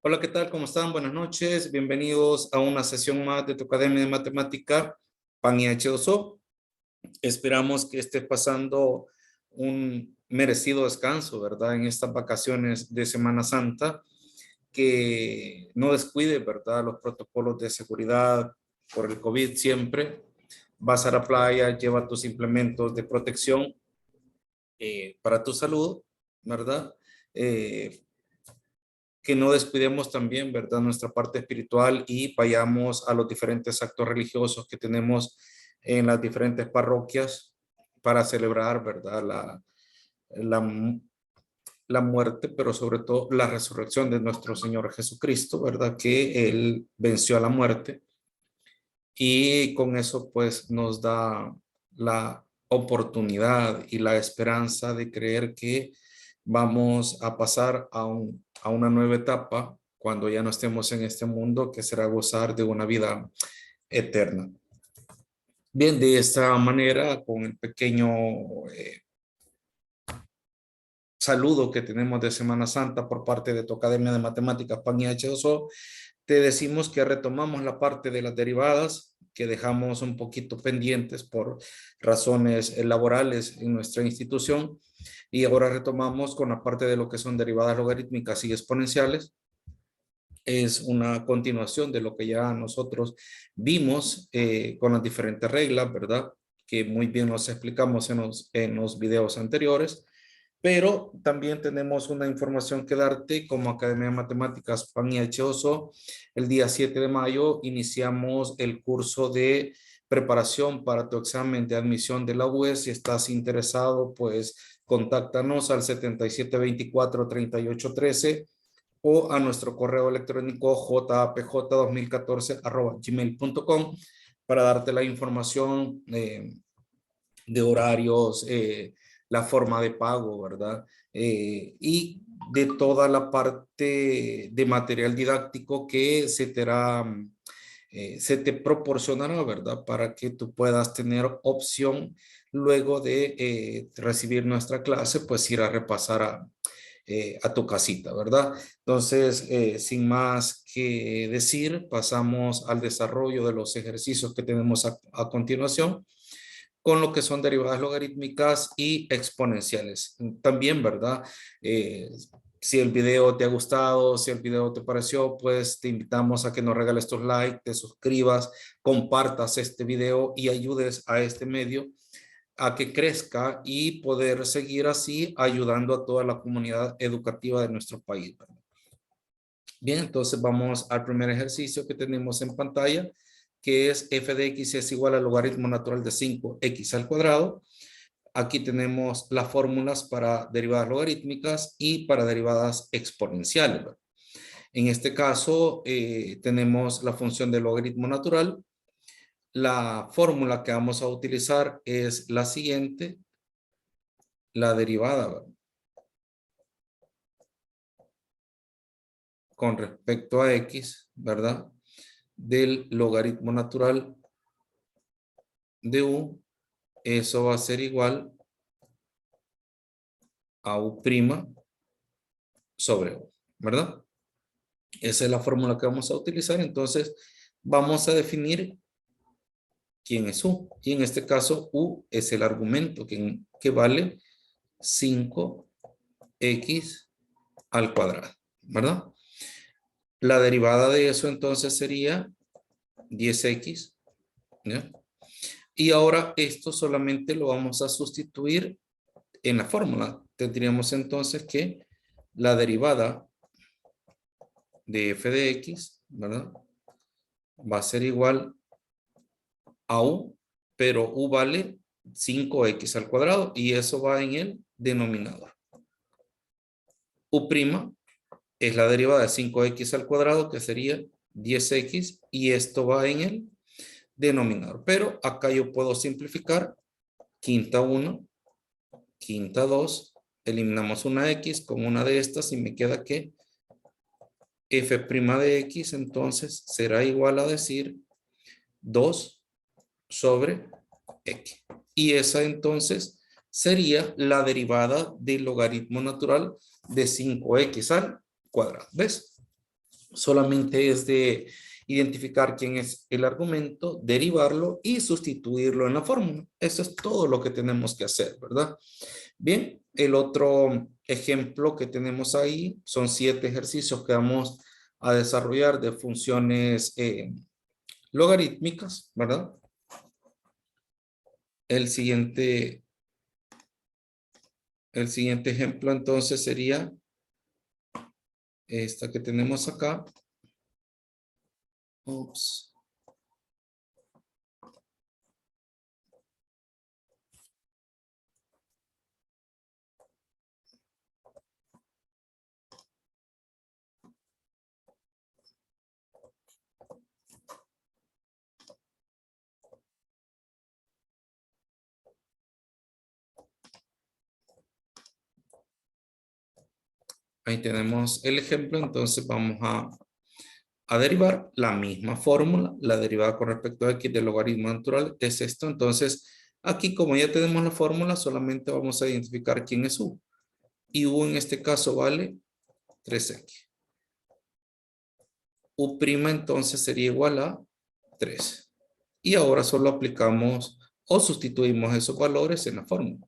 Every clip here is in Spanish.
Hola, ¿qué tal? ¿Cómo están? Buenas noches. Bienvenidos a una sesión más de tu Academia de Matemática, PAN y H2O. Esperamos que esté pasando un merecido descanso, ¿verdad? En estas vacaciones de Semana Santa, que no descuide, ¿verdad? Los protocolos de seguridad por el COVID siempre. Vas a la playa, lleva tus implementos de protección para tu salud, ¿verdad? Eh, que no descuidemos también, ¿verdad? Nuestra parte espiritual y vayamos a los diferentes actos religiosos que tenemos en las diferentes parroquias para celebrar, ¿verdad? La, la muerte, pero sobre todo la resurrección de nuestro Señor Jesucristo, ¿verdad? Que Él venció a la muerte y con eso pues nos da la oportunidad y la esperanza de creer que vamos a pasar a una nueva etapa cuando ya no estemos en este mundo, que será gozar de una vida eterna. Bien, de esta manera, con el pequeño saludo que tenemos de Semana Santa por parte de tu Academia de Matemáticas, PAN y H2O, te decimos que retomamos la parte de las derivadas que dejamos un poquito pendientes por razones laborales en nuestra institución y ahora retomamos con la parte de lo que son derivadas logarítmicas y exponenciales. Es una continuación de lo que ya nosotros vimos con las diferentes reglas, ¿verdad? Que muy bien nos explicamos en los videos anteriores. Pero también tenemos una información que darte como Academia de Matemáticas PAN y H2O. El día 7 de mayo iniciamos el curso de preparación para tu examen de admisión de la UE. Si estás interesado, pues contáctanos al 7724-3813 o a nuestro correo electrónico japj2014@gmail.com para darte la información de horarios, la forma de pago, ¿verdad? Y de toda la parte de material didáctico que se te proporcionará, ¿verdad? Para que tú puedas tener opción luego de recibir nuestra clase, pues ir a repasar a tu casita, ¿verdad? Entonces, sin más que decir, pasamos al desarrollo de los ejercicios que tenemos a continuación con lo que son derivadas logarítmicas y exponenciales. También, ¿verdad? Eh, si el video te ha gustado, si el video te pareció, pues te invitamos a que nos regales tus likes, te suscribas, compartas este video y ayudes a este medio a que crezca y poder seguir así ayudando a toda la comunidad educativa de nuestro país, ¿verdad? Bien, entonces vamos al primer ejercicio que tenemos en pantalla, que es f de x es igual al logaritmo natural de 5x al cuadrado. Aquí tenemos las fórmulas para derivadas logarítmicas y para derivadas exponenciales. En este caso, tenemos la función del logaritmo natural. La fórmula que vamos a utilizar es la siguiente, la derivada, ¿verdad? Con respecto a x, ¿verdad? Del logaritmo natural de u, eso va a ser igual a u' sobre u, ¿verdad? Esa es la fórmula que vamos a utilizar. Entonces, vamos a definir quién es u. Y en este caso, u es el argumento que vale 5x al cuadrado, ¿verdad? La derivada de eso entonces sería 10x, ¿ya? Y ahora esto solamente lo vamos a sustituir en la fórmula. Tendríamos entonces que la derivada de f de x, ¿verdad? Va a ser igual a u, pero u vale 5x al cuadrado y eso va en el denominador. U' es la derivada de 5x al cuadrado, que sería 10x, y esto va en el denominador. Pero acá yo puedo simplificar quinta 1, quinta 2, eliminamos una x con una de estas y me queda que f' de x entonces será igual a decir 2 sobre x. Y esa entonces sería la derivada del logaritmo natural de 5x al cuadrado. ¿Ves? Solamente es de identificar quién es el argumento, derivarlo y sustituirlo en la fórmula. Eso es todo lo que tenemos que hacer, ¿verdad? Bien, el otro ejemplo que tenemos ahí son 7 ejercicios que vamos a desarrollar de funciones logarítmicas, ¿verdad? El siguiente ejemplo entonces sería esta que tenemos acá. Ups. Ahí tenemos el ejemplo, entonces vamos a derivar la misma fórmula, la derivada con respecto a x del logaritmo natural es esto. Entonces, aquí como ya tenemos la fórmula, solamente vamos a identificar quién es u. Y u en este caso vale 3x. U' entonces sería igual a 3. Y ahora solo aplicamos o sustituimos esos valores en la fórmula.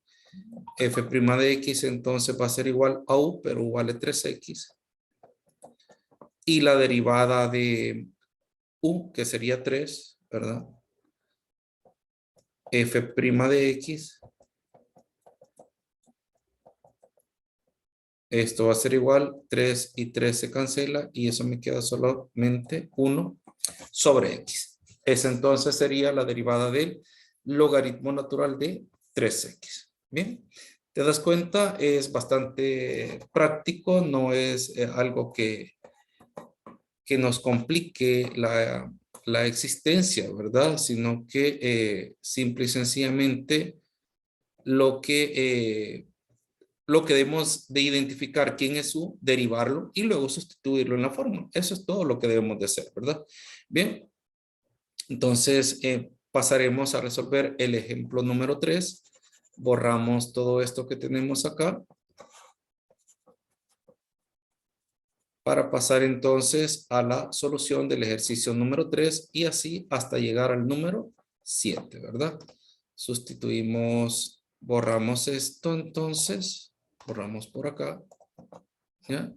F' de x entonces va a ser igual a u, pero u vale 3x. Y la derivada de u, que sería 3, ¿verdad? F' de x. Esto va a ser igual, 3 y 3 se cancela y eso me queda solamente 1 sobre x. Esa entonces sería la derivada del logaritmo natural de 3x. Bien, ¿te das cuenta? Es bastante práctico, no es algo que nos complique la existencia, ¿verdad? Sino que simple y sencillamente lo que debemos de identificar quién es u, derivarlo y luego sustituirlo en la fórmula. Eso es todo lo que debemos de hacer, ¿verdad? Bien, entonces pasaremos a resolver el ejemplo número 3. Borramos todo esto que tenemos acá para pasar entonces a la solución del ejercicio número 3 y así hasta llegar al número 7, ¿verdad? Sustituimos, borramos esto entonces, borramos por acá, ¿ya?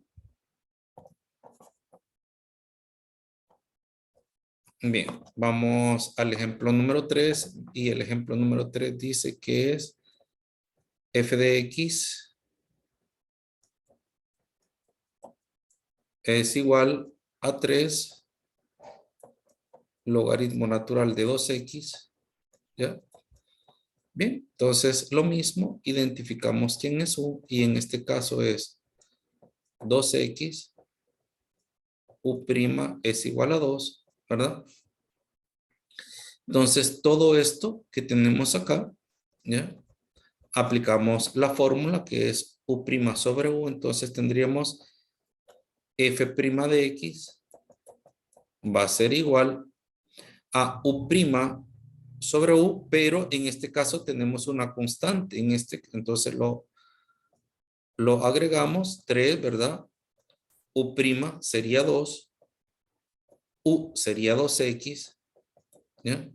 Bien, vamos al ejemplo número 3 y el ejemplo número 3 dice que es f de x es igual a 3 logaritmo natural de 2x, ¿ya? Bien, entonces lo mismo, identificamos quién es u y en este caso es 2x, u' es igual a 2, ¿verdad? Entonces todo esto que tenemos acá, ¿ya? Aplicamos la fórmula que es u' sobre u, entonces tendríamos f' de x va a ser igual a u' sobre u, pero en este caso tenemos una constante, entonces lo agregamos, 3, ¿verdad? U' sería 2, u sería 2x, ¿ya?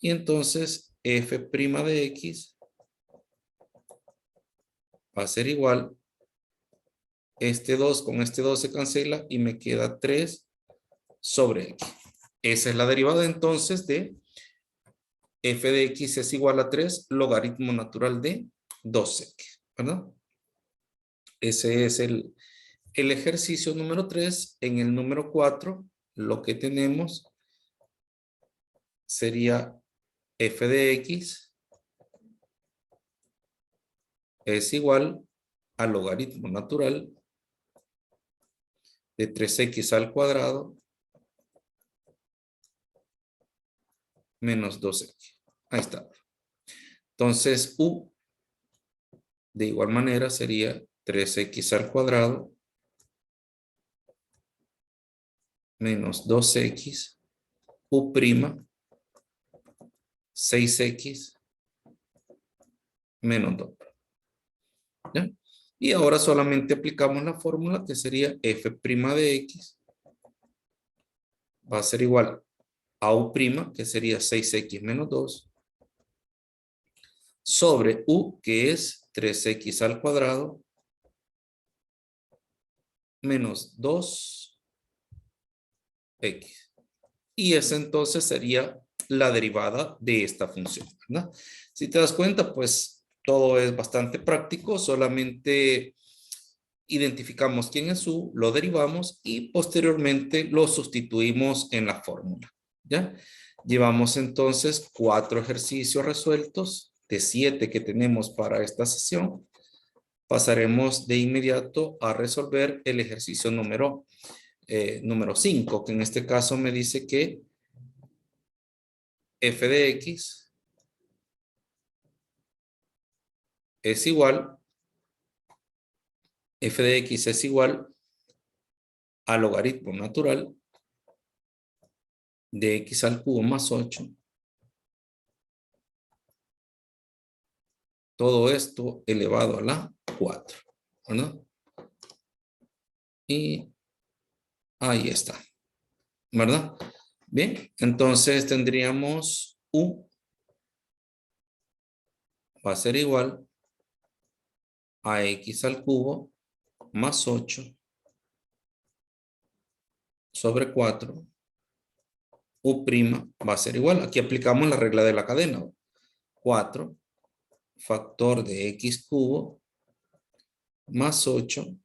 Y entonces f' de x va a ser igual, este 2 con este 2 se cancela y me queda 3 sobre x. Esa es la derivada entonces de f de x es igual a 3 logaritmo natural de 2x, ¿verdad? Ese es el ejercicio número 3. En el número 4, lo que tenemos sería f de x es igual al logaritmo natural de 3x al cuadrado menos 2x. Ahí está. Entonces, u de igual manera sería 3x al cuadrado menos 2x, u', 6x menos 2. ¿Ya? Y ahora solamente aplicamos la fórmula que sería f' de x va a ser igual a u', que sería 6x menos 2, sobre u, que es 3x al cuadrado, menos 2x. Y esa entonces sería la derivada de esta función, ¿verdad? Si te das cuenta, pues todo es bastante práctico, solamente identificamos quién es u, lo derivamos y posteriormente lo sustituimos en la fórmula, ¿ya? Llevamos entonces 4 ejercicios resueltos de 7 que tenemos para esta sesión. Pasaremos de inmediato a resolver el ejercicio número 5, que en este caso me dice que f de x es igual, f de x es igual al logaritmo natural de x al cubo más 8. Todo esto elevado a la 4, ¿verdad? Y ahí está, ¿verdad? Bien, entonces tendríamos u va a ser igual a x al cubo más 8 sobre 4. U' va a ser igual. Aquí aplicamos la regla de la cadena. 4 factor de x cubo más 8,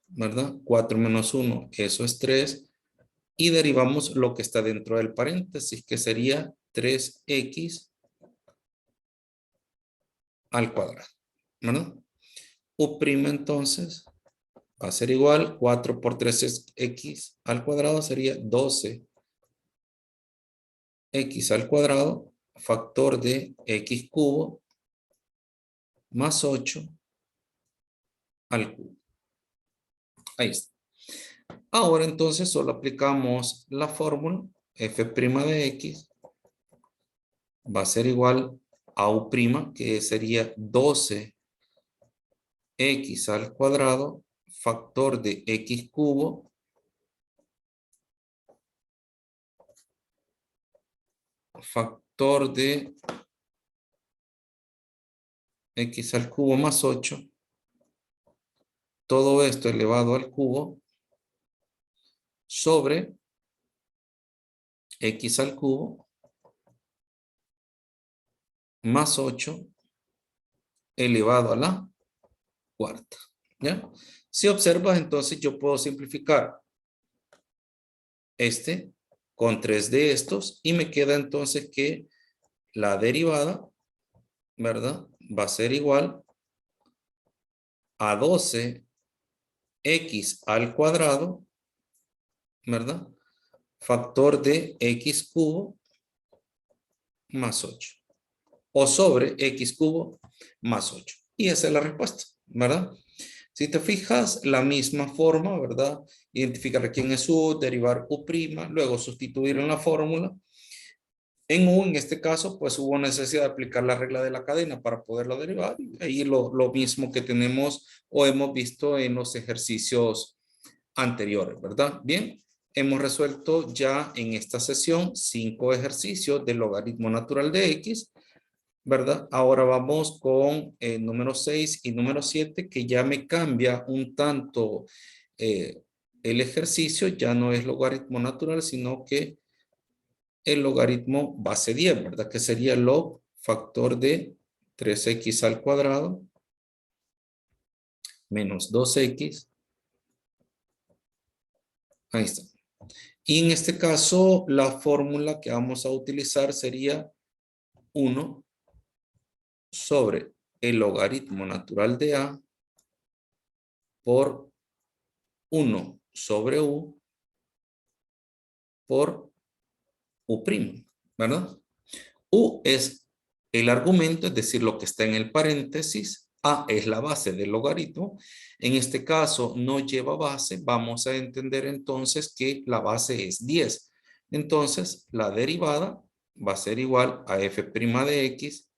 ¿verdad? 4 menos 1, eso es 3. Y derivamos lo que está dentro del paréntesis, que sería 3x al cuadrado, ¿verdad? U' entonces va a ser igual, 4 por 3 es x al cuadrado, sería 12x al cuadrado, factor de x cubo más 8 al cubo. Ahí está. Ahora entonces solo aplicamos la fórmula f' de x va a ser igual a u', que sería 12x al cuadrado, factor de x cubo factor de x al cubo más 8, todo esto elevado al cubo, sobre x al cubo más 8 elevado a la cuarta, ¿ya? Si observas, entonces yo puedo simplificar este con 3 de estos y me queda entonces que la derivada, ¿verdad? Va a ser igual a 12x al cuadrado, ¿verdad? Factor de x cubo más 8. O sobre x cubo más 8. Y esa es la respuesta, ¿verdad? Si te fijas, la misma forma, ¿verdad? Identificar quién es u, derivar u', luego sustituir en la fórmula. En u, en este caso, pues hubo necesidad de aplicar la regla de la cadena para poderlo derivar. Ahí lo mismo que tenemos o hemos visto en los ejercicios anteriores, ¿verdad? Bien, hemos resuelto ya en esta sesión 5 ejercicios del logaritmo natural de x, ¿verdad? Ahora vamos con número 6 y número 7, que ya me cambia un tanto el ejercicio, ya no es logaritmo natural, sino que el logaritmo base 10, ¿verdad? Que sería log factor de 3x al cuadrado menos 2x. Ahí está. Y en este caso, la fórmula que vamos a utilizar sería 1 sobre el logaritmo natural de a por 1 sobre u por u', ¿verdad? U es el argumento, es decir, lo que está en el paréntesis. A es la base del logaritmo. En este caso no lleva base. Vamos a entender entonces que la base es 10. Entonces la derivada va a ser igual a f' de x,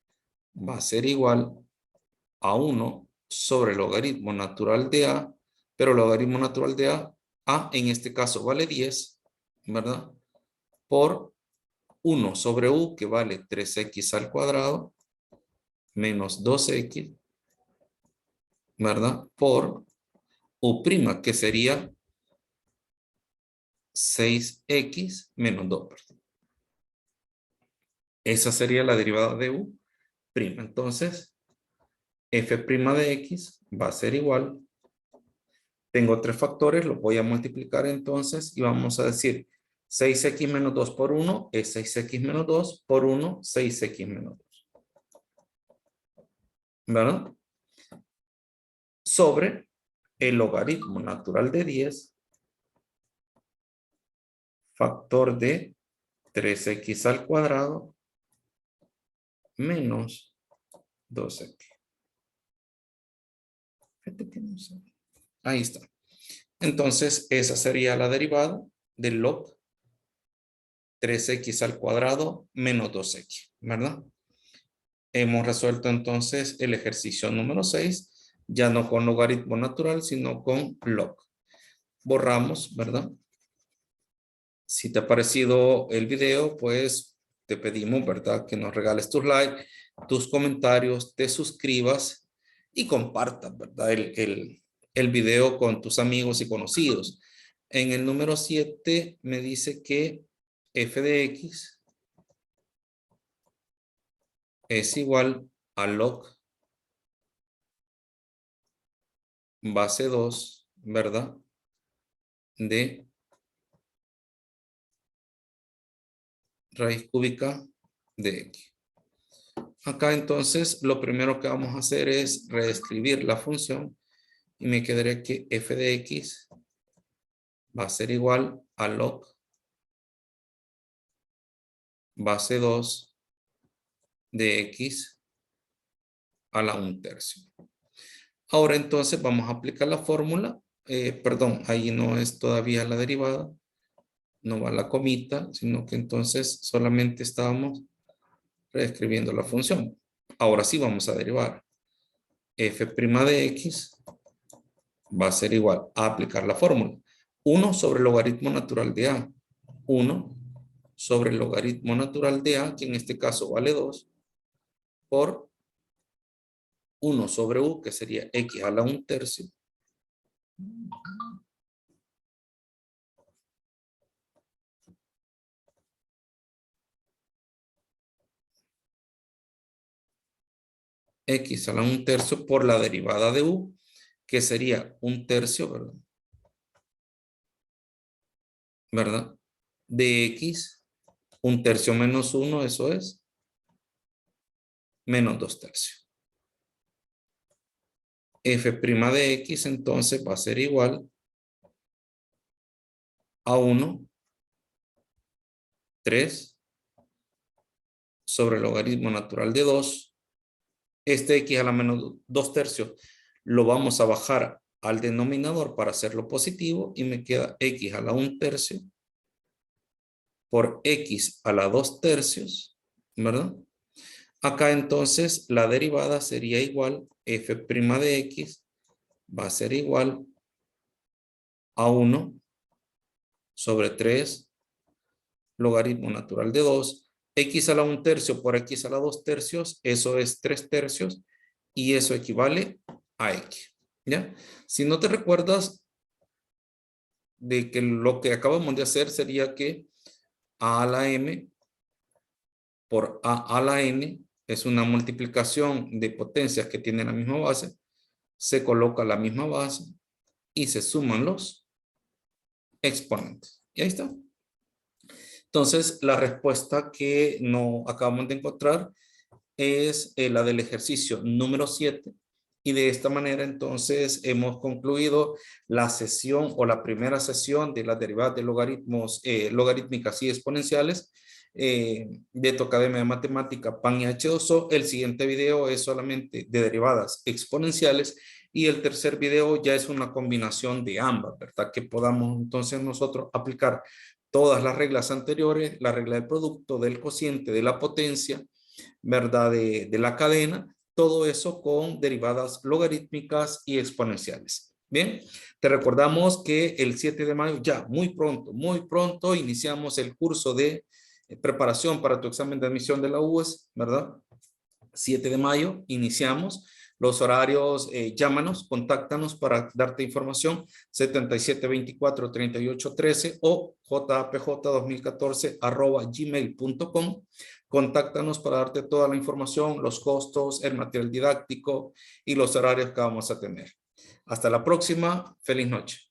va a ser igual a 1 sobre el logaritmo natural de A, pero el logaritmo natural de A en este caso vale 10, ¿verdad? Por 1 sobre U, que vale 3x al cuadrado, menos 2x, ¿verdad? Por U', que sería 6x menos 2. Esa sería la derivada de U'. Entonces, f' de x va a ser igual. Tengo tres factores, los voy a multiplicar entonces y vamos a decir 6x menos 2 por 1 es 6x menos 2 por 1, 6x menos 2. ¿Verdad? Sobre el logaritmo natural de 10, factor de 3x al cuadrado menos 2x. Ahí está. Entonces, esa sería la derivada del log 3x al cuadrado menos 2x, ¿verdad? Hemos resuelto entonces el ejercicio número 6, ya no con logaritmo natural, sino con log. Borramos, ¿verdad? Si te ha parecido el video, pues te pedimos, ¿verdad? Que nos regales tus likes, tus comentarios, te suscribas y compartas, ¿verdad? El video con tus amigos y conocidos. En el número 7 me dice que f de x es igual a log base 2, ¿verdad? De raíz cúbica de x. Acá entonces lo primero que vamos a hacer es reescribir la función y me quedaré que f de x va a ser igual a log base 2 de x a la 1/3. Ahora entonces vamos a aplicar la fórmula. Perdón, ahí no es todavía la derivada. No va la comita, sino que entonces solamente estábamos reescribiendo la función. Ahora sí vamos a derivar. F' de x va a ser igual a aplicar la fórmula. 1 sobre el logaritmo natural de A. 1 sobre el logaritmo natural de A, que en este caso vale 2, por 1 sobre U, que sería x a la 1/3. X a la 1/3 por la derivada de U, que sería 1/3, ¿verdad? ¿Verdad? De X, 1/3 menos 1, eso es menos 2/3. F' de X entonces va a ser igual a 1, 3 sobre el logaritmo natural de 2. Este X a la menos 2/3 lo vamos a bajar al denominador para hacerlo positivo y me queda X a la 1/3 por X a la 2/3, ¿verdad? Acá entonces la derivada sería igual, f' de x va a ser igual a 1 sobre 3 logaritmo natural de 2, x a la 1/3 por x a la 2/3, eso es 3/3 y eso equivale a x, ¿ya? Si no te recuerdas de que lo que acabamos de hacer sería que a la m por a la n es una multiplicación de potencias que tienen la misma base, se coloca la misma base y se suman los exponentes. Y ahí está. Entonces, la respuesta que no acabamos de encontrar es la del ejercicio número 7. Y de esta manera, entonces, hemos concluido la sesión o la primera sesión de las derivadas de logaritmos, logarítmicas y exponenciales de tu Academia de Matemática PAN y H2O. El siguiente video es solamente de derivadas exponenciales y el tercer video ya es una combinación de ambas, ¿verdad? Que podamos entonces nosotros aplicar todas las reglas anteriores, la regla del producto, del cociente, de la potencia, ¿verdad? De la cadena todo eso con derivadas logarítmicas y exponenciales. Bien, te recordamos que el 7 de mayo, ya muy pronto, iniciamos el curso de preparación para tu examen de admisión de la UES, ¿verdad? 7 de mayo, iniciamos. Los horarios, llámanos, contáctanos para darte información, 7724-3813 o japj2014@gmail.com. Contáctanos para darte toda la información, los costos, el material didáctico y los horarios que vamos a tener. Hasta la próxima. Feliz noche.